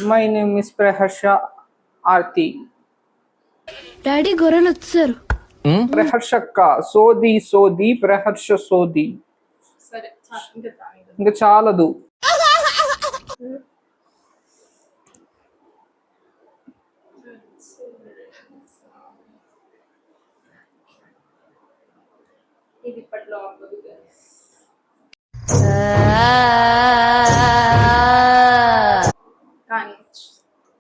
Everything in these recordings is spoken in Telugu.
My name is Praharsha Aarti. Daddy గొర్రెలు వచ్చారు. ప్రహర్షక్క సోది సోది ప్రహర్ష సోది. ఇంకా చాలదు. ఇది ఇప్పట్లో అవ్వదు guys.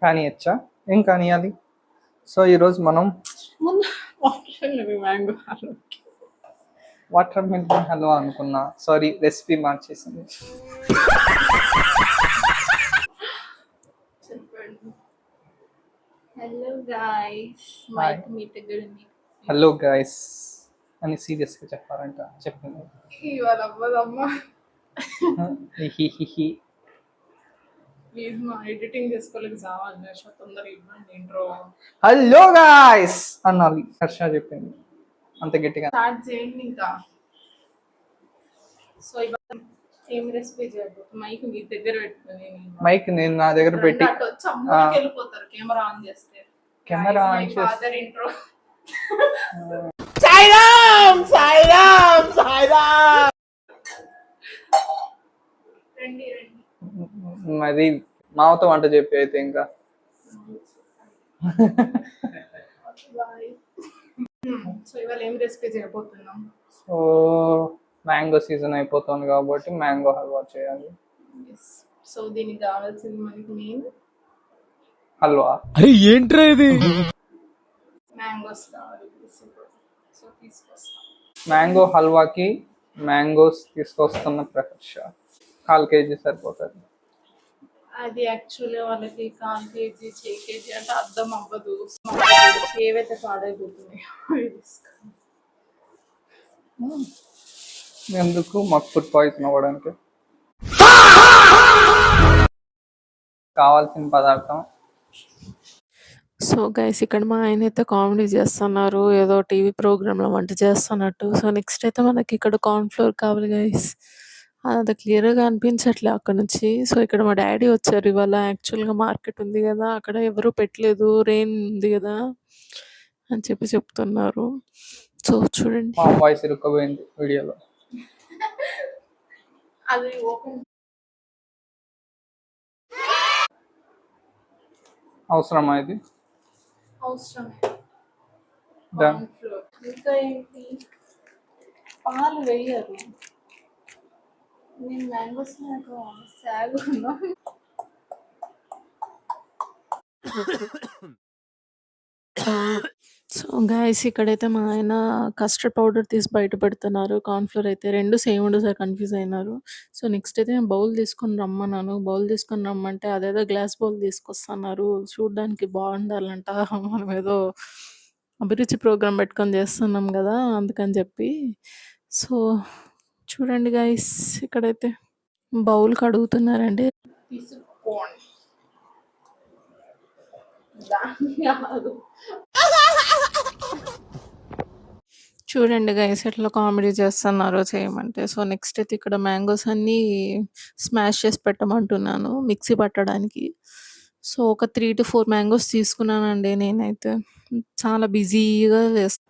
కానియచ్చా? ఏం కానియాలి? సో ఈరోజు మనం ముందు మ్యాంగో వాటర్ మిల్క్ హల్వా అనుకున్నా. సారీ, రెసిపీ మార్చేసింది. చెప్పండి. Hello guys, Hi. మైక్ మీ దగ్గర ఉంది. హలో గైస్ అని సీరియస్గా చెప్పారంట. చెప్పింది. ఇవాళ అవ్వదమ్మా. హిహిహిహి. ప్లీజ్ మా ఎడిటింగ్ చేసుకోలేక చావాలి. తొందరగా ఇవ్వండి ఇంట్రో. హలో గాయ్స్ అనాలి. హర్ష చెప్పింది అంత గట్టిగా. స్టార్ట్ చేయండి ఇంకా. సో ఇవాళ ఏం రెసిపీ చేయబోతుంది? మైక్ మీ దగ్గర పెట్టుకుని మైక్ నేను నా దగ్గర పెట్టి అటు వచ్చి అమ్మకి వెళ్ళిపోతారు కెమెరా ఆన్ చేస్తే. కెమెరా ఆన్ చేసి ఫాదర్ ఇంట్రో. రండి రండి. అది మావతో వంట చెప్పి అయితే ఇంకా బాయ్. సో ఇవాళ ఏం రెసిపీ చేయబోతున్నాం? సో మ్యాంగో సీజన్ అయిపోతుంది కాబట్టి మ్యాంగో హల్వా చేయాలి. సో దీనికి కావాల్సింది మనకి మెయిన్ హల్వా. అరే ఏంట్రా ఇది? మ్యాంగోస్ కావాలి. సో తీసుకొస్తాం. మ్యాంగో హల్వాకి మ్యాంగోస్ తీసుకొస్తున్న ప్రహర్ష. 1/4 కేజీ సరిపోతుంది. అది యాక్చువల్గా వాళ్ళకి 1/4 కేజీ 6 కేజీ అంటే అర్థం అవ్వదు. ఏవైతే పాడైపోతున్నాయి అవి తీసుకోండి. ఎందుకు మాకు ఫుడ్ పాయిజన్ అవ్వడానికి. కావాల్సిన పదార్థం. సో గైస్, ఇక్కడ మా ఆయన అయితే కామెడీ చేస్తున్నారు, ఏదో టీవీ ప్రోగ్రాంలో వంట చేస్తున్నట్టు. సో నెక్స్ట్ అయితే మనకి ఇక్కడ కార్న్‌ఫ్లోర్ కావాలి గైస్. అది క్లియర్‌గా అనిపించట్లే అక్కడ నుంచి. సో ఇక్కడ మా డాడీ వచ్చారు ఇవాళ. యాక్చువల్‌గా మార్కెట్ ఉంది కదా, అక్కడ ఎవరు పెట్టలేదు, రెయిన్ ఉంది కదా అని చెప్పి చెప్తున్నారు. సో చూడండి. మా వాయిస్ ఇరుక్కుపోయింది వీడియోలో. అది ఓపెన్ అవసరమా ఇది? అవసరమే. Done. కార్న్‌ఫ్లోర్ ఇంకా ఏంటి? పాలు వేయరు. నేను మ్యాంగోస్ నాకు సాగు ఉన్నా. సో గైస్, ఇక్కడైతే మా ఆయన కస్టర్డ్ పౌడర్ తీసి బయట పెడుతున్నారు. కార్న్‌ఫ్లోర్ అయితే 2 సేమ్ ఉండేసరికి కన్‌ఫ్యూజ్ అయినారు. సో నెక్స్ట్ అయితే నేను బౌల్ తీసుకొని రమ్మన్నాను. బౌల్ తీసుకొని రమ్మంటే అదేదో గ్లాస్ బౌల్ తీసుకొస్తున్నారు. చూడ్డానికి బాగుండాలంట. మనం ఏదో అభిరుచి ప్రోగ్రామ్ పెట్టుకొని చేస్తున్నాం కదా, అందుకని చెప్పి. సో చూడండి గైస్, ఇక్కడైతే బౌల్ కడుగుతున్నారండి. తీసుకోండి. చూడండి గైస్ ఎట్లా కామెడీ చేస్తున్నారో చేయమంటే. సో నెక్స్ట్ అయితే ఇక్కడ మ్యాంగోస్ అన్నీ స్మాష్ చేసి పెట్టమంటున్నాను మిక్సీ పట్టడానికి. సో ఒక 3-4 మ్యాంగోస్ తీసుకున్నానండి నేనైతే. చాలా బిజీగా చేస్తాను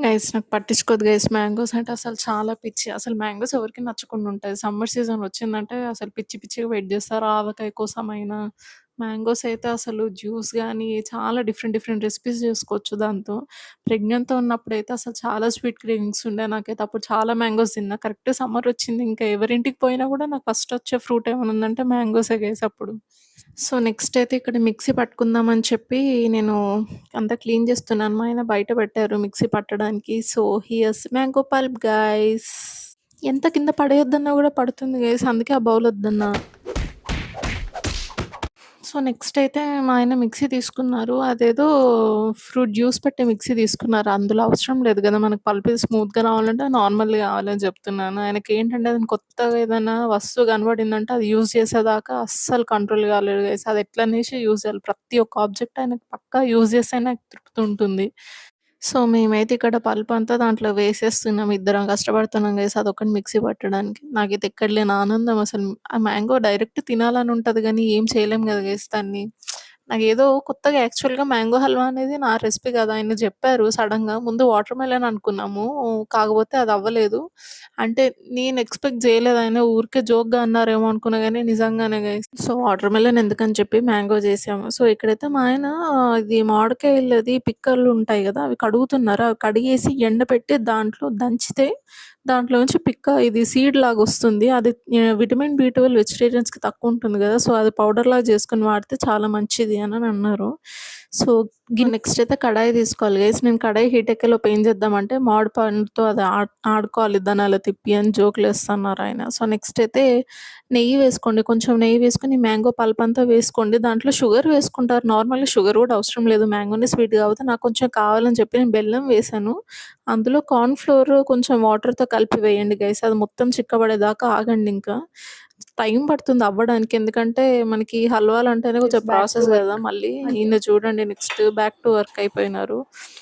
గైస్. నాకు పట్టించుకోదు గైస్, మ్యాంగోస్ అంటే అసలు చాలా పిచ్చి. అసలు మ్యాంగోస్ ఎవరికి నచ్చకుండా ఉంటుంది. సమ్మర్ సీజన్ వచ్చిందంటే అసలు పిచ్చి పిచ్చిగా వెయిట్ చేస్తారు ఆవకాయ కోసమైనా. మ్యాంగోస్ అయితే అసలు జ్యూస్ కానీ చాలా డిఫరెంట్ డిఫరెంట్ రెసిపీస్ చేసుకోవచ్చు దాంతో. ప్రెగ్నెంట్తో ఉన్నప్పుడైతే అసలు చాలా స్వీట్ క్రేవింగ్స్ ఉండే నాకైతే. అప్పుడు చాలా మ్యాంగోస్ తిన్నా. కరెక్ట్ సమ్మర్ వచ్చింది, ఇంకా ఎవరింటికి పోయినా కూడా నాకు ఫస్ట్ వచ్చే ఫ్రూట్ ఏమైనా ఉందంటే మ్యాంగోసే గైస్ అప్పుడు. సో నెక్స్ట్ అయితే ఇక్కడ మిక్సీ పట్టుకుందామని చెప్పి నేను అంతా క్లీన్ చేస్తున్నాను. మా ఆయన బయట పెట్టారు మిక్సీ పట్టడానికి. So here's mango pulp guys. ఎంత కింద పడేయొద్దన్నా కూడా పడుతుంది గైస్, అందుకే ఆ బౌల్ వద్దన్నా. సో నెక్స్ట్ అయితే మా ఆయన మిక్సీ తీసుకున్నారు. అదేదో ఫ్రూట్ జ్యూస్ పెట్టే మిక్సీ తీసుకున్నారు. అందులో అవసరం లేదు కదా మనకు పల్ప్ స్మూత్‌గా రావాలంటే నార్మల్‌గా కావాలని చెప్తున్నాను. ఆయనకేంటంటే ఏదైనా కొత్తగా ఏదైనా వస్తువు కనపడిందంటే అది యూజ్ చేసేదాకా అస్సలు కంట్రోల్ కాలేడు గైస్. అది ఎట్లనేసి యూజ్ చేయాలి. ప్రతి ఒక్క ఆబ్జెక్ట్ ఆయనకు పక్కా యూజ్ చేస్తేనే తృప్తి ఉంటుంది. సో, మేమైతే ఇక్కడ పల్పంతా దాంట్లో వేసేస్తున్నాం. ఇద్దరం కష్టపడుతున్నాం గైస్ అదొక్కటి మిక్సీ పట్టడానికి. నాకైతే ఎక్కడ లేని ఆనందం అసలు. ఆ మ్యాంగో డైరెక్ట్ తినాలని ఉంటది గానీ, ఏం చేయలేం గదా గైస్ దాన్ని. నాకేదో కొత్తగా యాక్చువల్‌గా మ్యాంగో హల్వా అనేది నా రెసిపీ కాదు. ఆయన జెప్పారు సడెన్‌గా. ముందు వాటర్ మెలన్ అనుకున్నాము. కాకపోతే అది అవ్వలేదు. అంటే నేను ఎక్స్‌పెక్ట్ జేయలేదు. ఆయన ఊరికే జోక్‌గా అన్నారేమో అనుకున్నా గానీ నిజంగానే గైస్. సో, వాటర్ మెలన్ ఎందుకని చెప్పి మ్యాంగో జేసాము. సో, ఇక్కడైతే మా ఆయన ఇది మామిడికాయలది పిక్కలు ఉంటాయి గదా! అవి కడుగుతున్నారు. అవి కడిగేసి ఎండబెట్టి దాంట్లో దంచితే దాంట్లో నుంచి పిక్క ఇది సీడ్ లాగొస్తుంది. అది విటమిన్ బి12 వెజిటేరియన్స్‌కి తక్కువుంటుంది గదా! సో, అది పౌడర్‌లాగా చేసుకొని వాడితే చాలా మంచిది అని అన్నారు. సో, నెక్స్ట్ అయితే కడాయి తీసుకోవాలి గైస్. నేను కడాయి హీట్ ఎక్కేలోపు ఏం చేద్దామంటే మామిడి పండుతో అది ఆడుకోవాలి దాన్ని అలా తిప్పి అని జోకులేస్తన్నారాయన. సో, నెక్స్ట్ అయితే నెయ్యి వేసుకోండి. కొంచెం నెయ్యి వేసుకొని మ్యాంగో పల్పంతా వేసుకోండి. దాంట్లో షుగర్ వేసుకుంటారు. నార్మల్‌గా షుగర్ కూడా అవసరం లేదు. మ్యాంగోనే స్వీట్ కాబట్టి నాకు కొంచెం కావాలని చెప్పి నేను బెల్లం వేశాను. అందులో కార్న్ ఫ్లోర్ కొంచెం వాటర్‌తో కలిపి వేయండి గైస్. అది మొత్తం చిక్కబడేదాకా ఆగండి ఇంకా. టైం పడుతుంది అవ్వడానికి. ఎందుకంటే మనకి హల్వాలంటేనే కొంచెం ప్రాసెస్ గదా! మళ్ళీ ఈయన చూడండి నెక్స్ట్ బ్యాక్ టు వర్క్ అయిపోయినారు.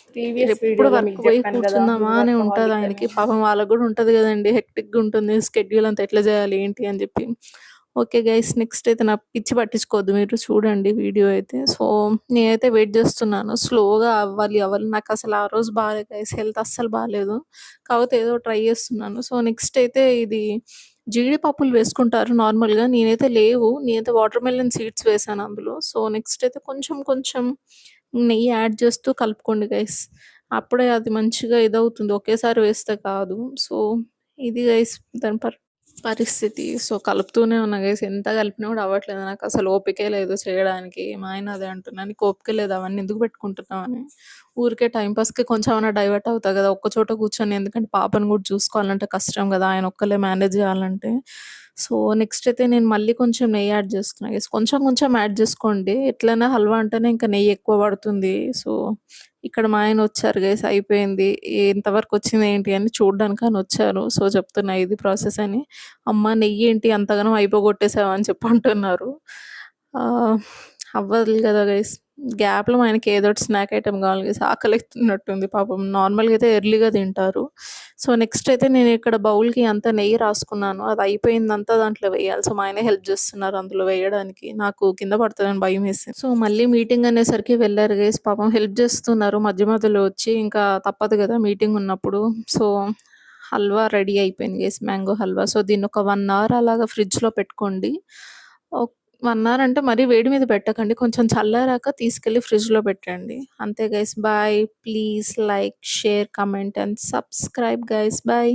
ప్రీవియస్ ఎప్పుడు వీడియోలో వర్క్ మీకు పోయి చెప్పాను కదా కూర్చుందామా అని ఉంటది వర్కహాలిక్ ఆయనకి. అని. పాపం వాళ్ళకి గూడా ఉంటది గదండీ! హెక్టిక్‌గా ఉంటుంది. షెడ్యూల్ అంతా ఎట్లా జేయాలి ఏంటి అని జెప్పి. ఓకే గైస్ నెక్స్ట్ అయితే నా పిచ్చి పట్టించుకోవద్దు మీరు చూడండి వీడియో అయితే. సో, నేనైతే వెయిట్ జేస్తున్నాను. స్లోగా అవ్వాలి. నాకసలు ఆ రోజు బాలేదు గైస్. హెల్త్ అస్సలు బాలేదు. కాకపోతే ఏదో ట్రై జేస్తున్నాను. సో, నెక్స్ట్ అయితే ఇది జీడిపప్పులు వేసుకుంటారు నార్మల్‌గా. నేనైతే లేవు. నేనైతే వాటర్ మెలన్ సీడ్స్ వేశాను అందులో. సో, నెక్స్ట్ అయితే కొంచెం కొంచెం నెయ్యి యాడ్ చేస్తూ కలుపుకోండి గైస్. అప్పుడే అది మంచిగా ఇదవుతుంది. ఒకేసారి వేస్తే కాదు. సో, ఇది గైస్ దాని పరిస్థితి. సో, కలుపుతూనే ఉన్నా గైస్. ఎంత కలిపినా కూడా అవ్వట్లేదు. నాకసలు ఓపికే లేదు చేయడానికి. మా ఆయన అదే అంటున్నా. "నీకు ఓపిక లేదా అవన్నీ ఎందుకు పెట్టుకుంటున్నావు" అని. ఊరికే టైమ్ పాస్‌కి కొంచెమన్నా డైవర్ట్ అవుతా గదా! ఒక్క చోట కూర్చొని ఎందుకంటే పాపను గూడా చూసుకోవాలంటే కష్టం గదా! ఆయన ఒక్కళ్ళే మేనేజ్ జేయాలంటే. సో, నెక్స్ట్ అయితే నేను మళ్ళీ కొంచెం నెయ్యి యాడ్ చేస్తున్నా గైస్. కొంచెం కొంచెం యాడ్ చేసుకోండి. ఎట్లైనా హల్వా అంటేనే ఇంకా నెయ్యి ఎక్కువ పడుతుంది. సో, ఇక్కడ మా ఆయనొచ్చారు గైస్ అయిపోయింది. ఎంతవరకొచ్చింది ఏంటి అని చూడ్డానికని వచ్చారు. సో, చెప్తున్నా ఇది ప్రాసెస్ అని. అమ్మ నెయ్యేంటి అంతగనం అయిపోగొట్టేసావు అని చెప్పి అంటున్నారు. ఆహ్, అవ్వదు గదా గైస్. గ్యాప్‌లో మా ఆయనకి ఏదోటి స్నాక్ ఐటెమ్ కావాలి గైస్. ఆకలైతున్నట్టుంది పాపం. నార్మల్‌గా అయితే ఎర్లీగా తింటారు. సో, నెక్స్ట్ అయితే నేను ఇక్కడ బౌల్‌కి అంతా నెయ్యి రాసుకున్నాను. అది అయిపోయిందంతా దాంట్లో వేయాలి. సో, మా ఆయనే హెల్ప్ చేస్తున్నారు అందులో వేయడానికి. నాకు కింద పడతదని భయమేసింది. సో, మళ్ళీ మీటింగ్ అనేసరికి వెళ్లారు గైస్. పాపం హెల్ప్ చేస్తున్నారు మధ్య మధ్యలో వచ్చి. ఇంకా తప్పదు గదా మీటింగ్ ఉన్నప్పుడు. సో, హల్వా రెడీ అయిపోయింది గైస్. మ్యాంగో హల్వా. సో, దీన్నొక 1 అవర్ అలాగా ఫ్రిడ్జ్‌లో పెట్టుకోండి. 1 అవర్ అంటే మరీ వేడి మీద పెట్టకండి. కొంచెం చల్లారాక తీసుకెళ్ళి ఫ్రిడ్జ్‌లో పెట్టండి. అంతే guys. Bye. Please like, share, comment and subscribe guys. Bye.